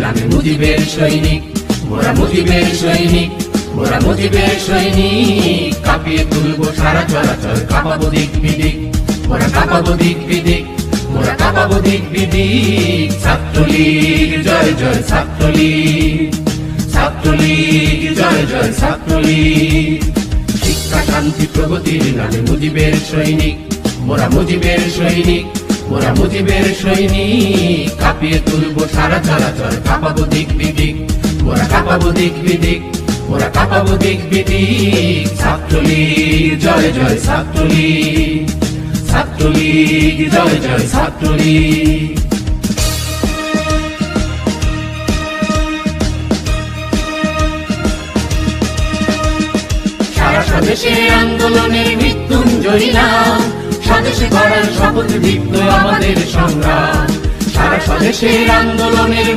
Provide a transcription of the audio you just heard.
নামে মুজিবের সৈনিক, মোরা মুজিবের সৈনিক, মোরা মুজিবের সৈনিক। কাঁপিয়ে তুলবো সারা চরাচর, কাঁপাবো দিক বিদিক, মোরা কাঁপাবো দিক বিদিক, মোরা কাঁপাবো দিক বিদিক। ছাত্রলীগ জয় জয় ছাত্রলীগ, ছাত্রলীগ জয় জয় ছাত্রলীগ। শিক্ষা শান্তি প্রগতির নামে মুজিবের সৈনিক, মোরা মুজিবের সৈনিক, মোরা মুজিবের সৈনিক। কাঁপিয়ে তুলবো সারা চরাচর, কাঁপাবো দিক বিদিক, মোরা কাঁপাবো দিক বিদিক, মোরা কাঁপাবো দিক বিদিক। ছাত্রলীগ জয় জয় ছাত্রলীগ, ছাত্রলীগ জয় জয় ছাত্রলীগ। সারা স্বদেশে আন্দোলনের মৃত্যুঞ্জয়ী নাম, স্বদেশে গড়ার শপথ দীপ্ত আমাদের সংগ্রাম। সারা স্বদেশের আন্দোলনের